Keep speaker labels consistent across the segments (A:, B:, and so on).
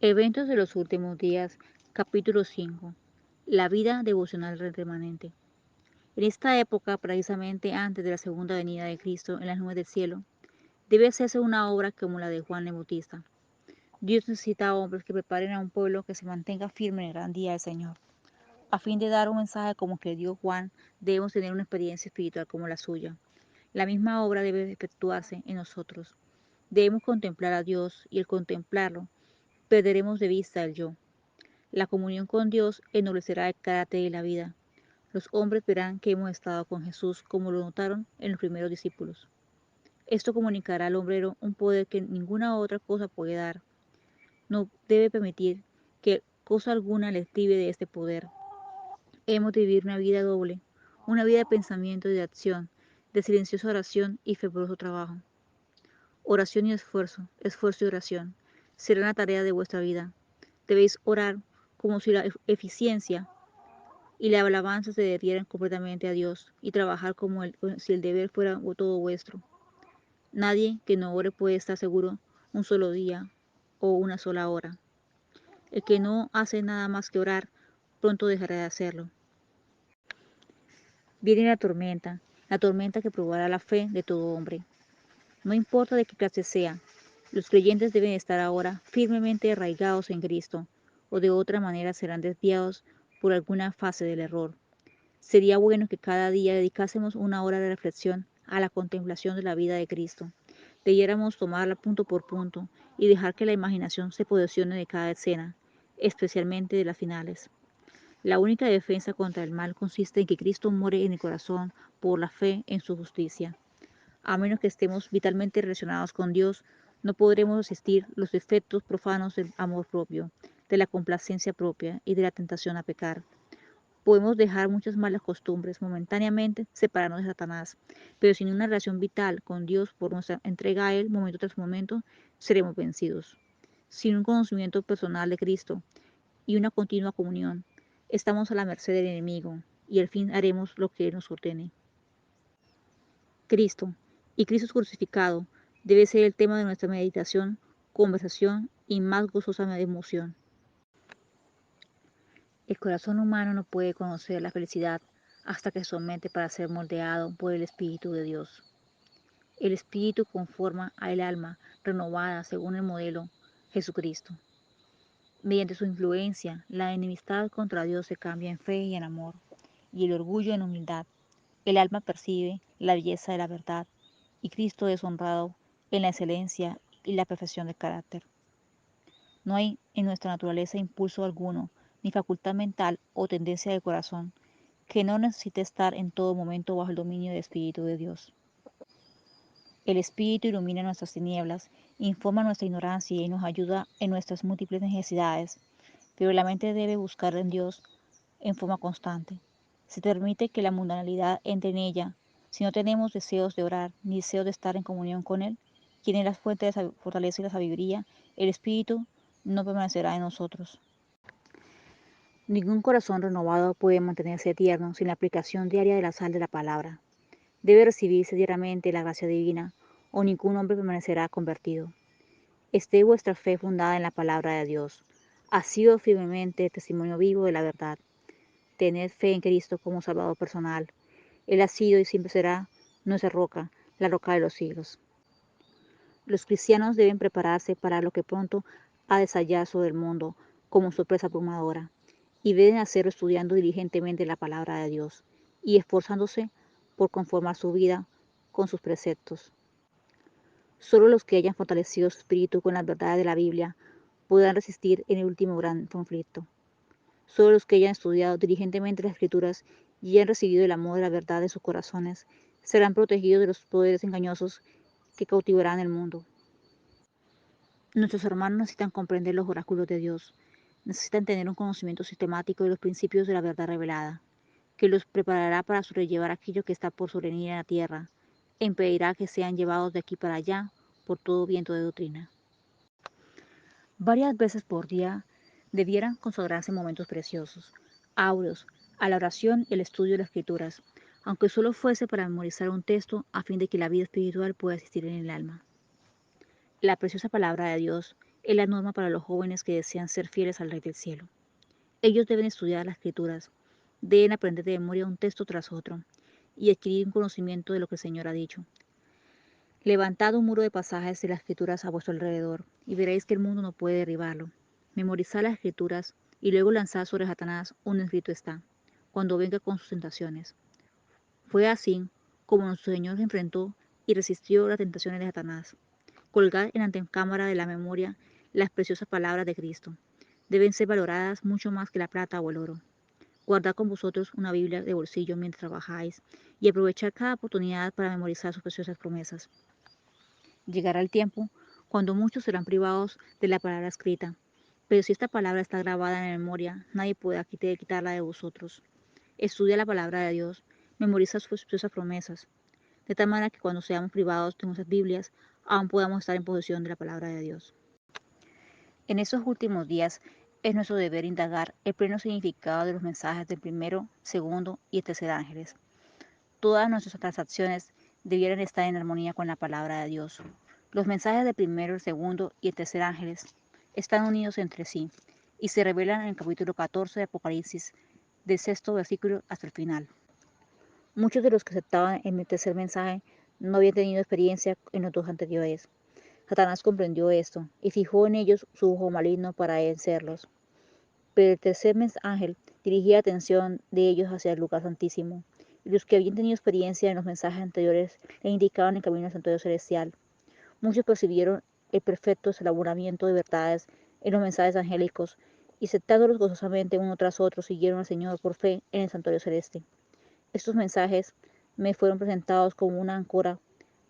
A: Eventos de los últimos días, capítulo 5. La vida devocional del remanente. En esta época, precisamente antes de la segunda venida de Cristo en las nubes del cielo, debe hacerse una obra como la de Juan el Bautista. Dios necesita hombres que preparen a un pueblo que se mantenga firme en el gran día del Señor. A fin de dar un mensaje como que dio Juan, debemos tener una experiencia espiritual como la suya. La misma obra debe efectuarse en nosotros. Debemos contemplar a Dios y al contemplarlo, perderemos de vista el yo. La comunión con Dios ennoblecerá el carácter y la vida. Los hombres verán que hemos estado con Jesús como lo notaron en los primeros discípulos. Esto comunicará al hombrero un poder que ninguna otra cosa puede dar. No debe permitir que cosa alguna le prive de este poder. Hemos de vivir una vida doble, una vida de pensamiento y de acción, de silenciosa oración y fervoroso trabajo. Oración y esfuerzo, esfuerzo y oración, será la tarea de vuestra vida. Debéis orar como si la eficiencia y la alabanza se debieran completamente a Dios y trabajar como si el deber fuera todo vuestro. Nadie que no ore puede estar seguro un solo día o una sola hora. El que no hace nada más que orar, pronto dejará de hacerlo. Viene la tormenta que probará la fe de todo hombre. No importa de qué clase sea, los creyentes deben estar ahora firmemente arraigados en Cristo, o de otra manera serán desviados por alguna fase del error. Sería bueno que cada día dedicásemos una hora de reflexión a la contemplación de la vida de Cristo. Debiéramos tomarla punto por punto y dejar que la imaginación se posesione de cada escena, especialmente de las finales. La única defensa contra el mal consiste en que Cristo muere en el corazón por la fe en su justicia. A menos que estemos vitalmente relacionados con Dios, no podremos resistir los efectos profanos del amor propio, de la complacencia propia y de la tentación a pecar. Podemos dejar muchas malas costumbres momentáneamente separarnos de Satanás, pero sin una relación vital con Dios por nuestra entrega a Él momento tras momento, seremos vencidos. Sin un conocimiento personal de Cristo y una continua comunión, estamos a la merced del enemigo y al fin haremos lo que Él nos ordene. Cristo y Cristo crucificado debe ser el tema de nuestra meditación, conversación y más gozosa emoción. El corazón humano no puede conocer la felicidad hasta que se somete para ser moldeado por el Espíritu de Dios. El Espíritu conforma al alma renovada según el modelo Jesucristo. Mediante su influencia, la enemistad contra Dios se cambia en fe y en amor, y el orgullo en humildad. El alma percibe la belleza de la verdad, y Cristo es honrado en la excelencia y la perfección del carácter. No hay en nuestra naturaleza impulso alguno, ni facultad mental o tendencia del corazón, que no necesite estar en todo momento bajo el dominio del Espíritu de Dios. El Espíritu ilumina nuestras tinieblas, informa nuestra ignorancia y nos ayuda en nuestras múltiples necesidades, pero la mente debe buscar en Dios en forma constante. Se permite que la mundanalidad entre en ella, si no tenemos deseos de orar ni deseos de estar en comunión con Él, quien es la fuente de la fortaleza y la sabiduría, el Espíritu no permanecerá en nosotros. Ningún corazón renovado puede mantenerse tierno sin la aplicación diaria de la sal de la palabra. Debe recibirse diariamente la gracia divina, o ningún hombre permanecerá convertido. Esté vuestra fe fundada en la palabra de Dios. Ha sido firmemente testimonio vivo de la verdad. Tened fe en Cristo como Salvador personal. Él ha sido y siempre será nuestra roca, la roca de los siglos. Los cristianos deben prepararse para lo que pronto ha de estallar sobre el mundo como sorpresa abrumadora, y deben hacerlo estudiando diligentemente la palabra de Dios y esforzándose por conformar su vida con sus preceptos. Solo los que hayan fortalecido su espíritu con las verdades de la Biblia podrán resistir en el último gran conflicto. Solo los que hayan estudiado diligentemente las Escrituras y hayan recibido el amor de la verdad de sus corazones serán protegidos de los poderes engañosos que cautivarán el mundo. Nuestros hermanos necesitan comprender los oráculos de Dios, necesitan tener un conocimiento sistemático de los principios de la verdad revelada, que los preparará para sobrellevar aquello que está por sobrevenir en la tierra, e impedirá que sean llevados de aquí para allá por todo viento de doctrina. Varias veces por día debieran consagrarse momentos preciosos, áureos, a la oración y el estudio de las Escrituras, aunque solo fuese para memorizar un texto a fin de que la vida espiritual pueda existir en el alma. La preciosa palabra de Dios es la norma para los jóvenes que desean ser fieles al Rey del Cielo. Ellos deben estudiar las Escrituras, deben aprender de memoria un texto tras otro y adquirir un conocimiento de lo que el Señor ha dicho. Levantad un muro de pasajes de las Escrituras a vuestro alrededor y veréis que el mundo no puede derribarlo. Memorizad las Escrituras y luego lanzad sobre Satanás un escrito está, cuando venga con sus tentaciones. Fue así como nuestro Señor se enfrentó y resistió las tentaciones de Satanás. Colgad en la antecámara de la memoria las preciosas palabras de Cristo. Deben ser valoradas mucho más que la plata o el oro. Guardad con vosotros una Biblia de bolsillo mientras trabajáis y aprovechad cada oportunidad para memorizar sus preciosas promesas. Llegará el tiempo cuando muchos serán privados de la palabra escrita, pero si esta palabra está grabada en la memoria, nadie podrá quitarla de vosotros. Estudia la palabra de Dios, memoriza sus preciosas promesas, de tal manera que cuando seamos privados de nuestras Biblias, aún podamos estar en posesión de la palabra de Dios. En estos últimos días es nuestro deber indagar el pleno significado de los mensajes del primero, segundo y el tercer ángeles. Todas nuestras transacciones debieran estar en armonía con la palabra de Dios. Los mensajes del primero, el segundo y el tercer ángeles están unidos entre sí y se revelan en el capítulo 14 de Apocalipsis, del sexto versículo hasta el final. Muchos de los que aceptaban el tercer mensaje no habían tenido experiencia en los dos anteriores. Satanás comprendió esto y fijó en ellos su ojo maligno para vencerlos. Pero el tercer ángel dirigía la atención de ellos hacia el lugar santísimo, y los que habían tenido experiencia en los mensajes anteriores le indicaban el camino al santuario celestial. Muchos percibieron el perfecto elaboramiento de verdades en los mensajes angélicos y aceptándolos gozosamente uno tras otro siguieron al Señor por fe en el santuario celeste. Estos mensajes me fueron presentados como una áncora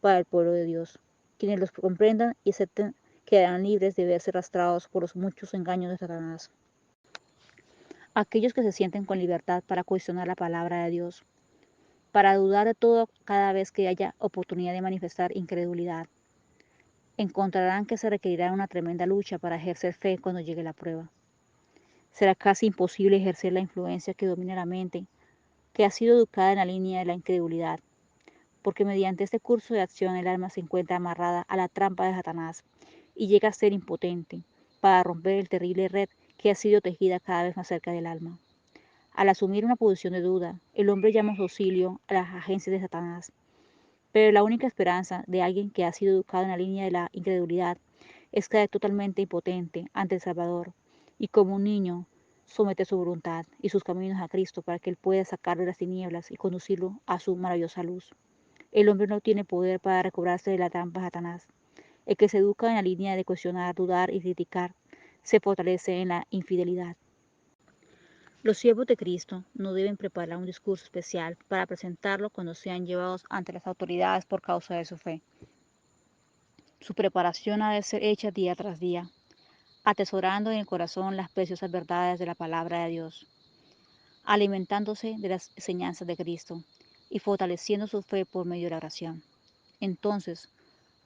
A: para el pueblo de Dios. Quienes los comprendan y acepten quedarán libres de verse arrastrados por los muchos engaños de Satanás. Aquellos que se sienten con libertad para cuestionar la palabra de Dios, para dudar de todo cada vez que haya oportunidad de manifestar incredulidad, encontrarán que se requerirá una tremenda lucha para ejercer fe cuando llegue la prueba. Será casi imposible ejercer la influencia que domina la mente, que ha sido educada en la línea de la incredulidad, porque mediante este curso de acción el alma se encuentra amarrada a la trampa de Satanás y llega a ser impotente para romper el terrible red que ha sido tejida cada vez más cerca del alma. Al asumir una posición de duda, el hombre llama su auxilio a las agencias de Satanás, pero la única esperanza de alguien que ha sido educado en la línea de la incredulidad es caer totalmente impotente ante el Salvador y como un niño somete su voluntad y sus caminos a Cristo para que Él pueda sacarlo de las tinieblas y conducirlo a su maravillosa luz. El hombre no tiene poder para recobrarse de la trampa de Satanás. El que se educa en la línea de cuestionar, dudar y criticar se fortalece en la infidelidad. Los siervos de Cristo no deben preparar un discurso especial para presentarlo cuando sean llevados ante las autoridades por causa de su fe. Su preparación ha de ser hecha día tras día, atesorando en el corazón las preciosas verdades de la palabra de Dios, alimentándose de las enseñanzas de Cristo y fortaleciendo su fe por medio de la oración. Entonces,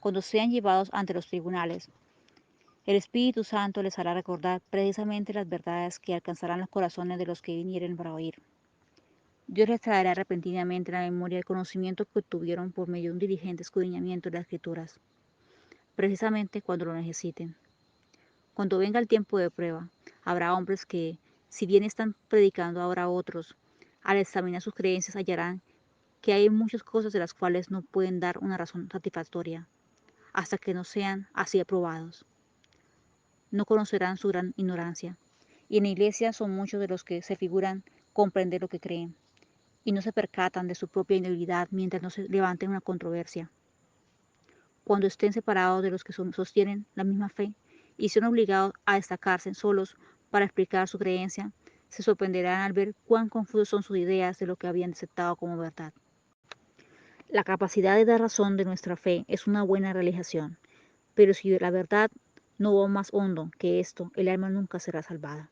A: cuando sean llevados ante los tribunales, el Espíritu Santo les hará recordar precisamente las verdades que alcanzarán los corazones de los que vinieren para oír. Dios les traerá repentinamente a la memoria el conocimiento que obtuvieron por medio de un diligente escudriñamiento de las Escrituras, precisamente cuando lo necesiten. Cuando venga el tiempo de prueba, habrá hombres que, si bien están predicando ahora a otros, al examinar sus creencias hallarán que hay muchas cosas de las cuales no pueden dar una razón satisfactoria, hasta que no sean así aprobados. No conocerán su gran ignorancia, y en la iglesia son muchos de los que se figuran comprender lo que creen, y no se percatan de su propia indebilidad mientras no se levanten una controversia. Cuando estén separados de los que sostienen la misma fe y sean obligados a destacarse solos para explicar su creencia, se sorprenderán al ver cuán confusas son sus ideas de lo que habían aceptado como verdad. La capacidad de dar razón de nuestra fe es una buena realización, pero si la verdad no va más hondo que esto, el alma nunca será salvada.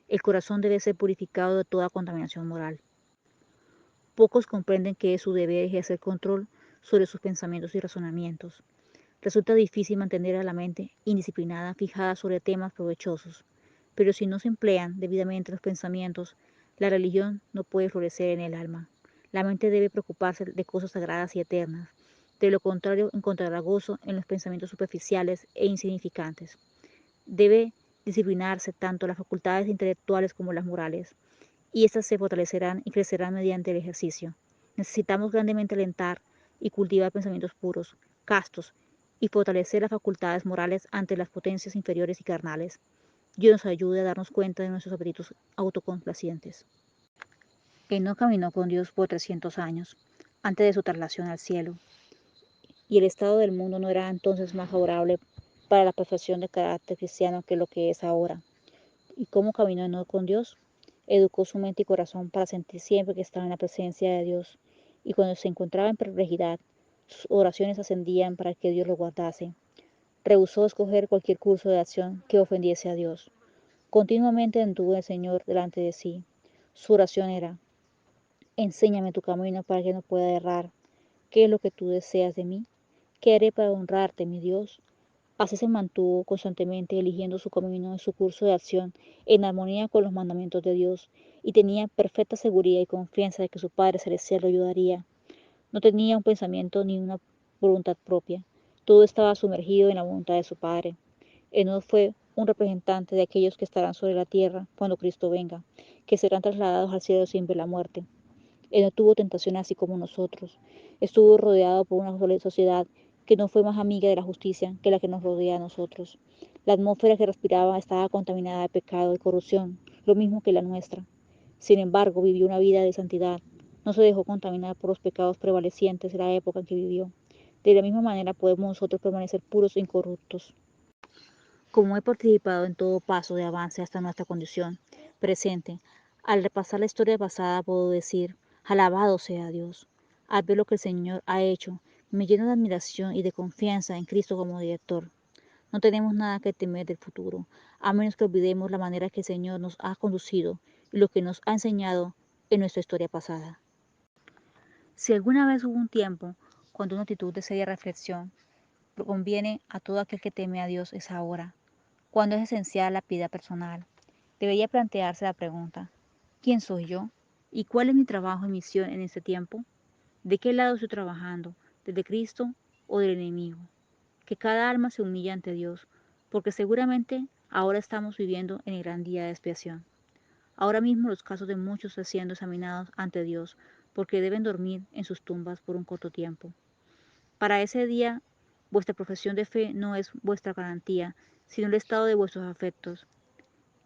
A: El corazón debe ser purificado de toda contaminación moral. Pocos comprenden que es su deber ejercer control sobre sus pensamientos y razonamientos. Resulta difícil mantener a la mente indisciplinada fijada sobre temas provechosos, pero si no se emplean debidamente los pensamientos, la religión no puede florecer en el alma. La mente debe preocuparse de cosas sagradas y eternas. De lo contrario, encontrará gozo en los pensamientos superficiales e insignificantes. Debe disciplinarse tanto las facultades intelectuales como las morales, y éstas se fortalecerán y crecerán mediante el ejercicio. Necesitamos grandemente alentar y cultivar pensamientos puros, castos, y fortalecer las facultades morales ante las potencias inferiores y carnales. Dios nos ayude a darnos cuenta de nuestros apetitos autocomplacientes. Enoc caminó con Dios por 300 años, antes de su traslación al cielo, y el estado del mundo no era entonces más favorable para la perfección del carácter cristiano que lo que es ahora. ¿Y cómo caminó Enoc con Dios? Educó su mente y corazón para sentir siempre que estaba en la presencia de Dios, y cuando se encontraba en perplejidad, sus oraciones ascendían para que Dios lo guardase. Rehusó escoger cualquier curso de acción que ofendiese a Dios. Continuamente mantuvo al Señor delante de sí. Su oración era: enséñame tu camino para que no pueda errar. ¿Qué es lo que tú deseas de mí? ¿Qué haré para honrarte, mi Dios? Así se mantuvo constantemente eligiendo su camino y su curso de acción en armonía con los mandamientos de Dios, y tenía perfecta seguridad y confianza de que su Padre Celestial lo ayudaría. No tenía un pensamiento ni una voluntad propia. Todo estaba sumergido en la voluntad de su Padre. Enoc fue un representante de aquellos que estarán sobre la tierra cuando Cristo venga, que serán trasladados al cielo sin ver la muerte. Él no tuvo tentación así como nosotros. Estuvo rodeado por una sociedad que no fue más amiga de la justicia que la que nos rodea a nosotros. La atmósfera que respiraba estaba contaminada de pecado y corrupción, lo mismo que la nuestra. Sin embargo, vivió una vida de santidad. No se dejó contaminar por los pecados prevalecientes de la época en que vivió. De la misma manera podemos nosotros permanecer puros e incorruptos. Como he participado en todo paso de avance hasta nuestra condición presente, al repasar la historia pasada puedo decir: alabado sea Dios. Al ver lo que el Señor ha hecho, me lleno de admiración y de confianza en Cristo como director. No tenemos nada que temer del futuro, a menos que olvidemos la manera que el Señor nos ha conducido y lo que nos ha enseñado en nuestra historia pasada. Si alguna vez hubo un tiempo cuando una actitud de seria reflexión conviene a todo aquel que teme a Dios, es ahora, cuando es esencial la piedad personal. Debería plantearse la pregunta: ¿quién soy yo? ¿Y cuál es mi trabajo y misión en este tiempo? ¿De qué lado estoy trabajando? ¿Desde Cristo o del enemigo? Que cada alma se humille ante Dios, porque seguramente ahora estamos viviendo en el gran día de expiación. Ahora mismo los casos de muchos están siendo examinados ante Dios, porque deben dormir en sus tumbas por un corto tiempo. Para ese día, vuestra profesión de fe no es vuestra garantía, sino el estado de vuestros afectos.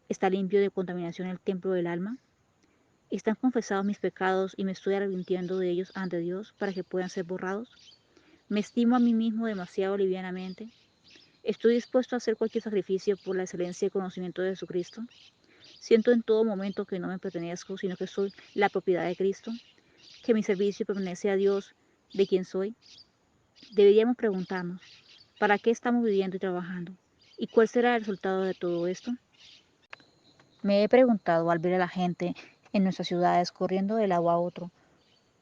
A: ¿Está limpio de contaminación el templo del alma? ¿Están confesados mis pecados y me estoy arrepintiendo de ellos ante Dios para que puedan ser borrados? ¿Me estimo a mí mismo demasiado livianamente? ¿Estoy dispuesto a hacer cualquier sacrificio por la excelencia y conocimiento de Jesucristo? ¿Siento en todo momento que no me pertenezco, sino que soy la propiedad de Cristo? ¿Que mi servicio pertenece a Dios, de quien soy? Deberíamos preguntarnos: ¿para qué estamos viviendo y trabajando? ¿Y cuál será el resultado de todo esto? Me he preguntado al ver a la gente en nuestras ciudades corriendo de lado a otro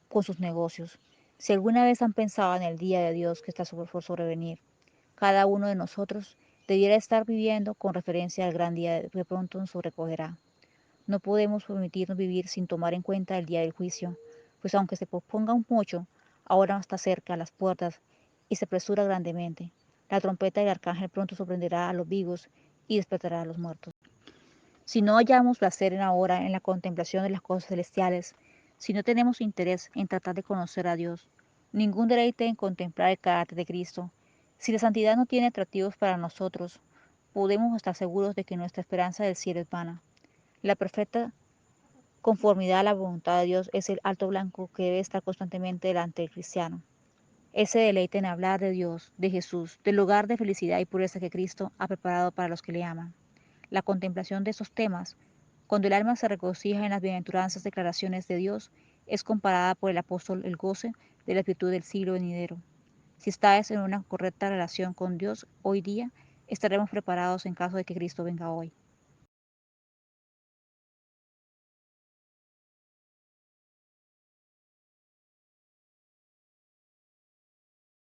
A: con sus negocios, si alguna vez han pensado en el día de Dios que está por sobrevenir. Cada uno de nosotros debiera estar viviendo con referencia al gran día que pronto nos sobrecogerá. No podemos permitirnos vivir sin tomar en cuenta el día del juicio, pues aunque se posponga un mucho, ahora está cerca a las puertas y se apresura grandemente. La trompeta del arcángel pronto sorprenderá a los vivos y despertará a los muertos. Si no hallamos placer en ahora en la contemplación de las cosas celestiales, si no tenemos interés en tratar de conocer a Dios, ningún deleite en contemplar el carácter de Cristo, si la santidad no tiene atractivos para nosotros, podemos estar seguros de que nuestra esperanza del cielo es vana. La perfecta conformidad a la voluntad de Dios es el alto blanco que debe estar constantemente delante del cristiano. Ese deleite en hablar de Dios, de Jesús, del lugar de felicidad y pureza que Cristo ha preparado para los que le aman. La contemplación de esos temas, cuando el alma se regocija en las bienaventuranzas declaraciones de Dios, es comparada por el apóstol el goce de la virtud del siglo venidero. Si estáis en una correcta relación con Dios hoy día, estaremos preparados en caso de que Cristo venga hoy.